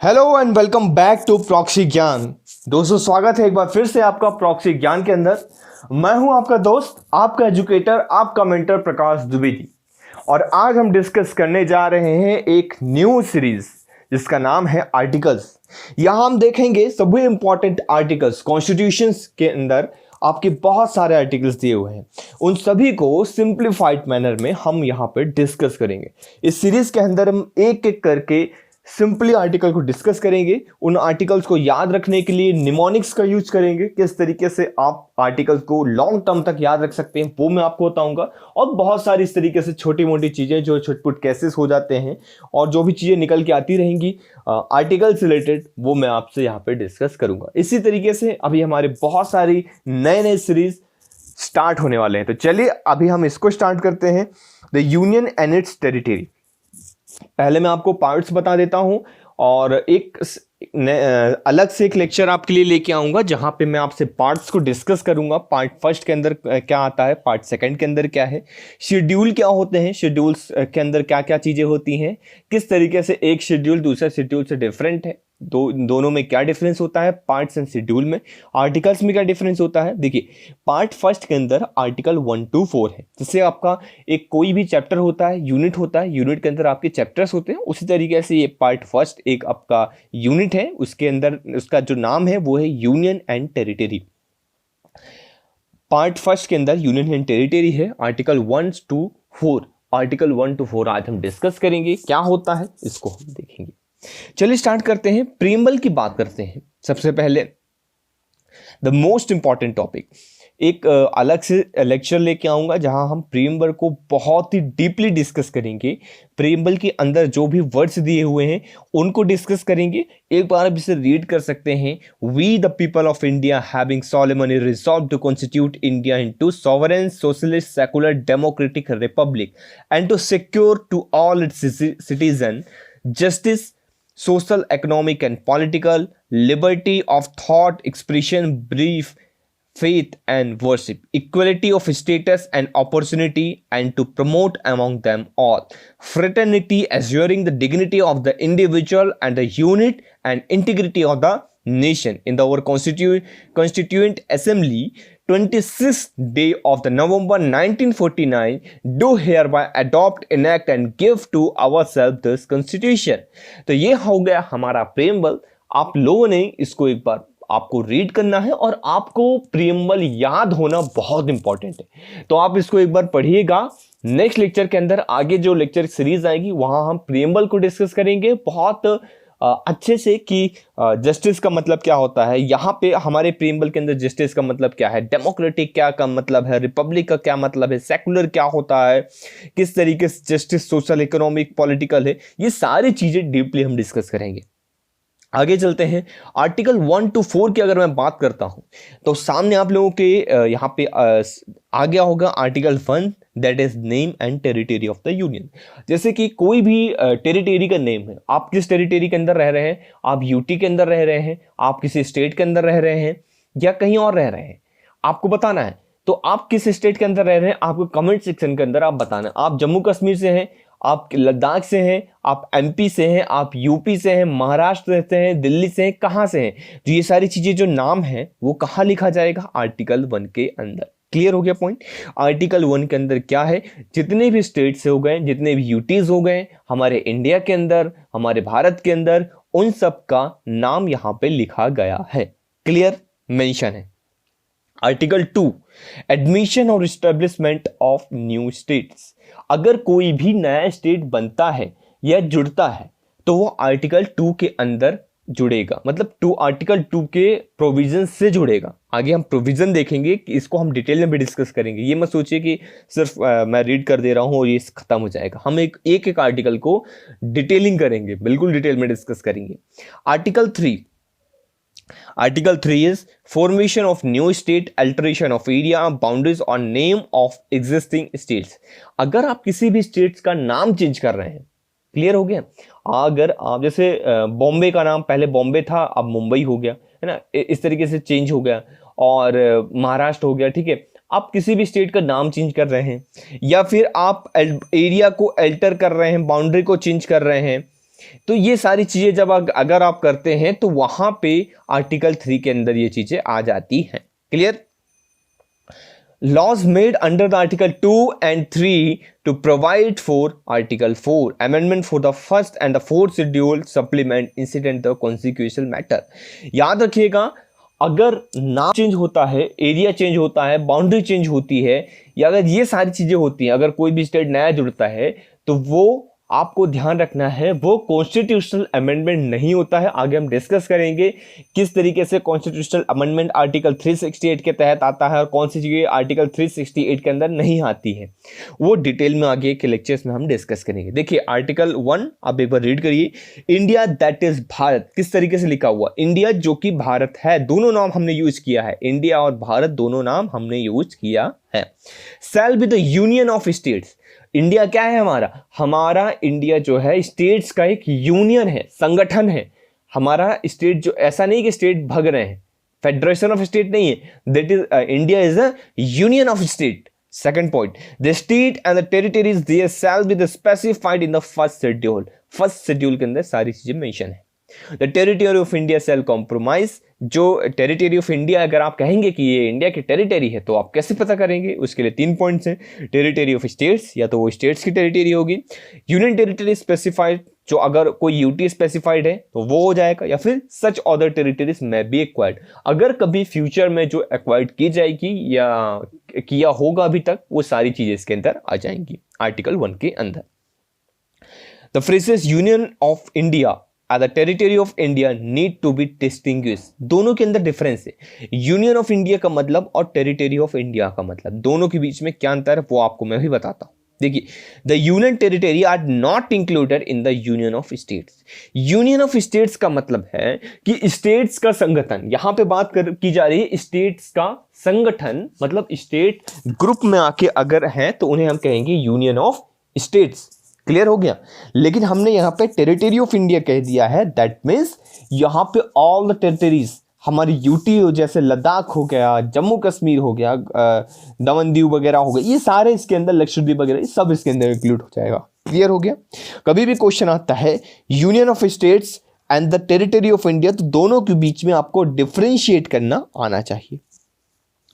Hello and welcome back to proxy Gyan. दोस्तों, स्वागत है एक बार फिर से आपका प्रॉक्सी ज्ञान के अंदर। मैं हूं आपका दोस्त, आपका एजुकेटर, आपका मेंटर प्रकाश द्विवेदी। और आज हम डिस्कस करने जा रहे हैं एक न्यू सीरीज जिसका नाम है आर्टिकल्स। यहां हम देखेंगे सभी इंपॉर्टेंट आर्टिकल्स। कॉन्स्टिट्यूशंस के अंदर आपके बहुत सारे आर्टिकल्स दिए हुए हैं, उन सभी को सिंप्लीफाइड मैनर में हम यहाँ पे डिस्कस करेंगे। इस सीरीज के अंदर हम एक एक करके सिंपली आर्टिकल को डिस्कस करेंगे। उन आर्टिकल्स को याद रखने के लिए निमोनिक्स का यूज करेंगे, किस तरीके से आप आर्टिकल्स को लॉन्ग टर्म तक याद रख सकते हैं वो मैं आपको बताऊंगा। और बहुत सारी इस तरीके से छोटी मोटी चीजें जो छुटपुट केसेस हो जाते हैं और जो भी चीजें निकल के आती रहेंगी आर्टिकल से रिलेटेड, वो मैं आपसे यहाँ पे डिस्कस करूंगा। इसी तरीके से अभी हमारे बहुत सारी नए नए सीरीज स्टार्ट होने वाले हैं। तो चलिए अभी हम इसको स्टार्ट करते हैं, the union and it's territory. पहले मैं आपको पार्ट्स बता देता हूं और एक अलग से एक लेक्चर आपके लिए लेके आऊंगा जहां पे मैं आपसे पार्ट्स को डिस्कस करूंगा। पार्ट फर्स्ट के अंदर क्या आता है, पार्ट सेकंड के अंदर क्या है, शेड्यूल क्या होते हैं, शेड्यूल्स के अंदर क्या क्या चीजें होती हैं, किस तरीके से एक शेड्यूल दूसरे शेड्यूल से डिफरेंट है, दोनों में क्या डिफरेंस होता है, पार्ट्स एंड शेड्यूल में, आर्टिकल्स में क्या डिफरेंस होता है। देखिए, पार्ट फर्स्ट के अंदर आर्टिकल 1 to 4 है। जैसे आपका एक कोई भी चैप्टर होता है, यूनिट होता है, यूनिट के अंदर आपके चैप्टर्स होते हैं, उसी तरीके से ये पार्ट फर्स्ट एक आपका यूनिट है, उसके अंदर उसका जो नाम है वो है union and territory. Part first के अंदर यूनियन एंड टेरिटरी है, आर्टिकल 1 to 4। आर्टिकल 1 to 4 आज हम डिस्कस करेंगे, क्या होता है इसको हम देखेंगे। चलिए स्टार्ट करते हैं, प्रीएम्बल की बात करते हैं। सबसे पहले द मोस्ट इंपॉर्टेंट टॉपिक, एक अलग से लेक्चर लेके आऊंगा जहां हम प्रीएम्बल को बहुत ही डीपली डिस्कस करेंगे। प्रीएम्बल के अंदर जो भी वर्ड्स दिए हुए हैं उनको डिस्कस करेंगे। एक बार आप इसे रीड कर सकते हैं। We the people of India having solemnly resolved to constitute India into sovereign socialist secular democratic republic and to secure to all its citizens justice, social, economic, and political liberty of thought, expression, belief, faith, and worship, equality of status and opportunity, and to promote among them all fraternity, assuring the dignity of the individual and the unit and integrity of the nation. In our constituent assembly, 26th day of the November 1949, do hereby adopt, enact and give to ourselves this constitution। तो ये हो गया हमारा preamble. आप लोगों ने इसको एक बार आपको रीड करना है और आपको प्रीएम्बल याद होना बहुत इंपॉर्टेंट है, तो आप इसको एक बार पढ़िएगा। नेक्स्ट लेक्चर के अंदर आगे जो लेक्चर सीरीज आएगी वहां हम प्रीएम्बल को डिस्कस करेंगे बहुत अच्छे से कि जस्टिस का मतलब क्या होता है। यहाँ पे हमारे प्रीएम्बल के अंदर जस्टिस का मतलब क्या है, डेमोक्रेटिक क्या का मतलब है, रिपब्लिक का क्या मतलब है, सेकुलर क्या होता है, किस तरीके से जस्टिस सोशल, इकोनॉमिक, पॉलिटिकल है, ये सारी चीजें डीपली हम डिस्कस करेंगे। आगे चलते हैं। आर्टिकल 1 to 4 की अगर मैं बात करता हूं तो सामने आप लोगों के यहाँ पे आ गया होगा article 1, that is name and territory of the union. जैसे कि कोई भी टेरिटरी का नेम है, आप किस टेरिटरी के अंदर रह रहे हैं, आप यूटी के अंदर रह रहे हैं, आप किसी स्टेट के अंदर रह रहे हैं या कहीं और रह रहे हैं, आपको बताना है। तो आप किस स्टेट के अंदर रह रहे हैं आपको कमेंट सेक्शन के अंदर आप बताना। आप जम्मू कश्मीर से हैं, आप लद्दाख से हैं, आप एमपी से हैं, आप यूपी से हैं, महाराष्ट्र से हैं, दिल्ली से हैं, कहां से हैं, तो ये सारी चीजें जो नाम है वो कहां लिखा जाएगा, आर्टिकल 1 के अंदर। क्लियर हो गया पॉइंट। आर्टिकल 1 के अंदर क्या है, जितने भी स्टेट्स हो गए, जितने भी यूटीज हो गए हमारे इंडिया के अंदर, हमारे भारत के अंदर, उन सब का नाम यहां पे लिखा गया है, क्लियर मेंशन है। आर्टिकल 2, एडमिशन और इस्टेब्लिशमेंट ऑफ न्यू स्टेट्स। अगर कोई भी नया स्टेट बनता है या जुड़ता है तो वो आर्टिकल 2 के अंदर जुड़ेगा, मतलब आर्टिकल 2 के प्रोविजन से जुड़ेगा। आगे हम प्रोविजन देखेंगे कि इसको हम डिटेल में भी डिस्कस करेंगे। ये मत सोचिए कि सिर्फ मैं रीड कर दे रहा हूं और ये खत्म हो जाएगा। हम एक आर्टिकल को डिटेलिंग करेंगे, बिल्कुल डिटेल में डिस्कस करेंगे। Article 3 is formation of new state, alteration of area boundaries or name of existing states। अगर आप किसी भी स्टेट्स का नाम चेंज कर रहे हैं, क्लियर हो गया। अगर आप जैसे बॉम्बे का नाम पहले बॉम्बे था, अब मुंबई हो गया, है ना, इस तरीके से चेंज हो गया, और महाराष्ट्र हो गया, ठीक है। आप किसी भी स्टेट का नाम चेंज कर रहे हैं या फिर आप एरिया को अल्टर कर रहे हैं, बाउंड्री को चेंज कर रहे हैं, तो ये सारी चीजें जब अगर आप करते हैं तो वहां पे आर्टिकल 3 के अंदर ये चीजें आ जाती हैं। Clear? Laws made under the article 2 and 3 to provide for article 4 amendment for the first and the fourth schedule supplement incident the consequential matter। याद रखिएगा, अगर नाम चेंज होता है, एरिया चेंज होता है, बाउंड्री चेंज होती है, या अगर ये सारी चीजें होती हैं, अगर कोई भी स्टेट नया जुड़ता है, तो वो आपको ध्यान रखना है वो कॉन्स्टिट्यूशनल अमेंडमेंट नहीं होता है। आगे हम डिस्कस करेंगे किस तरीके से कॉन्स्टिट्यूशनल अमेंडमेंट आर्टिकल 368 के तहत आता है और कौन सी चीजें आर्टिकल 368 के अंदर नहीं आती है, वो डिटेल में आगे के लेक्चर्स में हम डिस्कस करेंगे। देखिए आर्टिकल 1 आप एक बार रीड करिए। इंडिया दैट इज भारत, किस तरीके से लिखा हुआ? इंडिया जो कि भारत है, दोनों नाम हमने यूज किया है, इंडिया और भारत दोनों नाम हमने यूज किया है। शैल be the union of states. India क्या है हमारा इंडिया जो है स्टेट्स का एक यूनियन है, संगठन है। हमारा स्टेट जो, ऐसा नहीं कि स्टेट भग रहे हैं, फेडरेशन ऑफ स्टेट नहीं है, that is India is a union of state. Second point, the state and the territories there shall be the specified in the first schedule. First schedule के अंदर सारी चीजें मेंशन है। The territory of India shall compromise. जो territory of India, अगर आप कहेंगे कि ये इंडिया की टेरिटरी है, तो आप कैसे पता करेंगे? उसके लिए 3 पॉइंट्स हैं। टेरिटरी ऑफ स्टेट्स, या तो वो स्टेट्स की टेरिटरी होगी। यूनियन टेरिटरी स्पेसिफाइड, जो अगर कोई यूटी स्पेसिफाइड है तो वो हो जाएगा, या फिर सच अदर टेरिटरीज में बी एक्वायर्ड। अगर कभी फ्यूचर में जो एक्वायर्ड की जाएगी या किया होगा अभी तक, वो सारी चीजें इसके अंदर आ जाएंगी आर्टिकल 1 के अंदर। The phrases union of India the territory of India need to be distinguish. दोनों के अंदर डिफरेंस है। यूनियन ऑफ इंडिया का मतलब और टेरिटरी ऑफ इंडिया का मतलब, दोनों के बीच में क्या अंतर है वो आपको मैं भी बताता हूं। देखिए, the union territory are not included in the union of states. Union of states का मतलब है कि स्टेट्स का संगठन, यहां पे बात की जा रही है स्टेट्स का संगठन, मतलब स्टेट ग्रुप में आके अगर है तो उन्हें हम कहेंगे यूनियन ऑफ स्टेट्स। क्लियर हो गया? लेकिन हमने यहां पे टेरिटरी ऑफ इंडिया कह दिया है, दैट मीन्स यहां पे ऑल द टेरिटरीज, हमारी यूटी जैसे लद्दाख हो गया, जम्मू कश्मीर हो गया, दमन दीव वगैरह हो गया, ये सारे इसके अंदर, लक्षद्वीप वगैरह, ये सब इसके अंदर इंक्लूड हो जाएगा। क्लियर हो गया? कभी भी क्वेश्चन आता है union of states and the territory of India, तो दोनों के बीच में आपको डिफरेंशिएट करना आना चाहिए।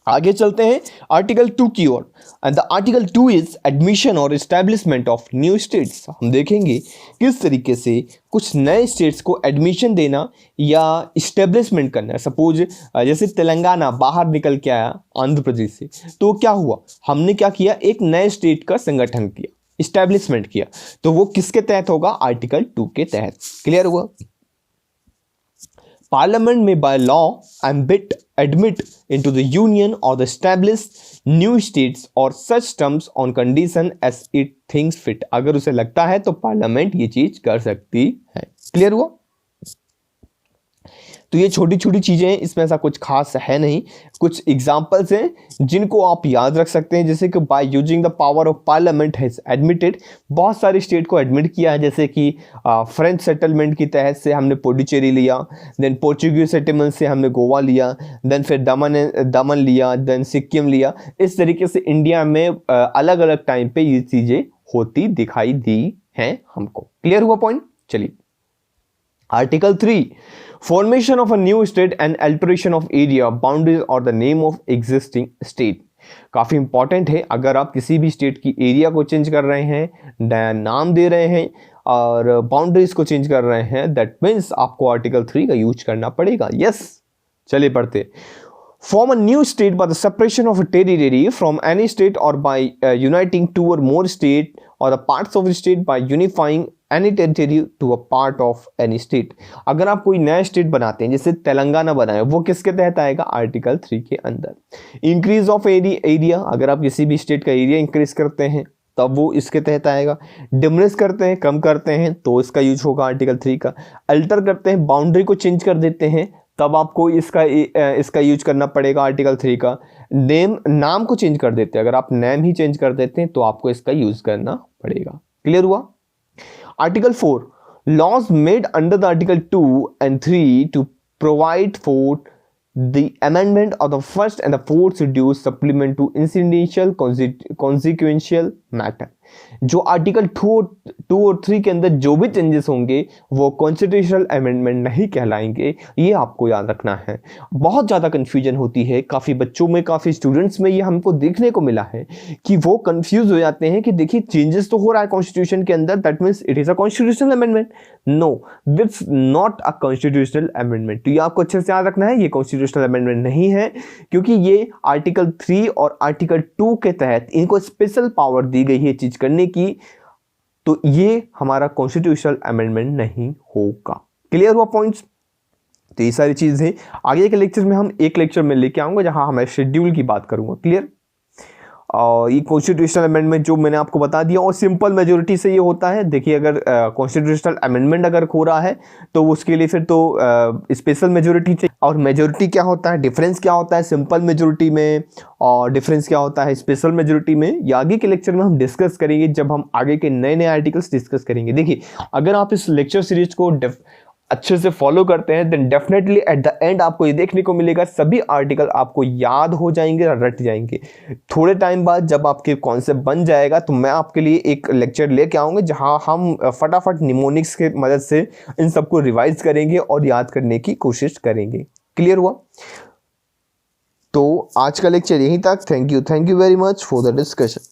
आगे चलते हैं आर्टिकल 2 की ओर। And the article 2 is admission और एस्टैब्लिशमेंट ऑफ न्यू स्टेट्स। हम देखेंगे किस तरीके से कुछ नए स्टेट्स को एडमिशन देना या इस्टेब्लिशमेंट करना है। सपोज जैसे तेलंगाना बाहर निकल के आया आंध्र प्रदेश से, तो क्या हुआ? हमने क्या किया? एक नए स्टेट का संगठन किया, इस्टेब्लिशमेंट किया, तो वो किसके तहत होगा? आर्टिकल 2 के तहत। क्लियर हुआ? Parliament may by law admit into the union or the establish new states or such terms on condition as it thinks fit। अगर उसे लगता है तो पार्लियामेंट ये चीज कर सकती है। क्लियर हुआ? तो ये छोटी छोटी चीजें हैं, इसमें ऐसा कुछ खास है नहीं। कुछ एग्जांपल्स हैं जिनको आप याद रख सकते हैं, जैसे कि by using the power of parliament has admitted, बहुत सारे स्टेट को एडमिट किया है। जैसे कि फ्रेंच सेटलमेंट की तहत से हमने पुडुचेरी लिया, देन पोर्चुगीज सेटलमेंट से हमने गोवा लिया, देन फिर दमन लिया, देन सिक्किम लिया। इस तरीके से इंडिया में अलग अलग टाइम पे ये चीजें होती दिखाई दी हैं हमको। क्लियर हुआ पॉइंट? चलिए article 3, formation of a new state and alteration of area boundaries और the name of existing state. काफी इंपॉर्टेंट है। अगर आप किसी भी स्टेट की एरिया को चेंज कर रहे हैं, नया नाम दे रहे हैं और बाउंड्रीज को चेंज कर रहे हैं, दैट मीन्स आपको आर्टिकल 3 का यूज करना पड़ेगा। यस, चलिए पढ़ते। Form a new state by the separation of a territory from any state or by uniting 2 or more state or the parts of the state by unifying any territory to a part of any state। अगर आप कोई नया state बनाते हैं, जैसे तेलंगाना बनाए, वो किसके तहत आएगा? आर्टिकल 3 के अंदर। इंक्रीज ऑफ एरिया, अगर आप किसी भी स्टेट का एरिया इंक्रीज करते हैं तब वो इसके तहत आएगा। डिमिनिश करते हैं, कम करते हैं, तो इसका यूज होगा आर्टिकल 3 का। अल्टर करते हैं, बाउंड्री को चेंज कर देते हैं, तब आपको इसका यूज करना पड़ेगा आर्टिकल 3 का। नाम को चेंज कर देते हैं, अगर आप नेम ही चेंज कर देते हैं तो आपको इसका यूज करना पड़ेगा। क्लियर हुआ? Article 4, laws made under the article 2 and 3 to provide for the amendment of the first and the fourth schedule supplement to incidental consequential matter. जो आर्टिकल 2 और 3 के अंदर जो भी चेंजेस होंगे वो कॉन्स्टिट्यूशनल अमेंडमेंट नहीं कहलाएंगे, ये आपको याद रखना है। बहुत ज़्यादा कन्फ्यूजन होती है काफ़ी बच्चों में, काफ़ी स्टूडेंट्स में, ये हमको देखने को मिला है कि वो कंफ्यूज हो जाते हैं कि देखिए चेंजेस तो हो रहा है कॉन्स्टिट्यूशन के अंदर, that means it is a constitutional amendment. No, that's not a constitutional amendment. तो ये आपको अच्छे से याद रखना है, ये कॉन्स्टिट्यूशनल अमेंडमेंट नहीं है, क्योंकि ये आर्टिकल 3 और आर्टिकल 2 के तहत इनको स्पेशल पावर दी गई है चीज करने की, तो ये हमारा कॉन्स्टिट्यूशनल अमेंडमेंट नहीं होगा। क्लियर हुआ पॉइंट्स? तो ये सारी चीजें आगे के लेक्चर में हम एक लेक्चर में लेके आऊंगा जहां मैं शेड्यूल की बात करूंगा। क्लियर? और ये कॉन्स्टिट्यूशनल अमेंडमेंट जो मैंने आपको बता दिया, और सिंपल मेजोरिटी से ये होता है। देखिए अगर कॉन्स्टिट्यूशनल अमेंडमेंट अगर हो रहा है तो उसके लिए फिर तो स्पेशल मेजोरिटी चाहिए। और मेजोरिटी क्या होता है, डिफरेंस क्या होता है सिंपल मेजोरिटी में, और डिफरेंस क्या होता है स्पेशल मेजोरिटी में, ये आगे के लेक्चर में हम डिस्कस करेंगे जब हम आगे के नए नए आर्टिकल्स डिस्कस करेंगे। देखिए अगर आप इस लेक्चर सीरीज को अच्छे से फॉलो करते हैं then definitely at the end आपको ये देखने को मिलेगा सभी आर्टिकल आपको याद हो जाएंगे और रट जाएंगे। थोड़े टाइम बाद जब आपके कॉन्सेप्ट बन जाएगा तो मैं आपके लिए एक लेक्चर लेके आऊँगा जहां हम फटाफट निमोनिक्स के मदद से इन सबको रिवाइज करेंगे और याद करने की कोशिश करेंगे। क्लियर हुआ? तो आज का लेक्चर यहीं तक। Thank you very much for the discussion.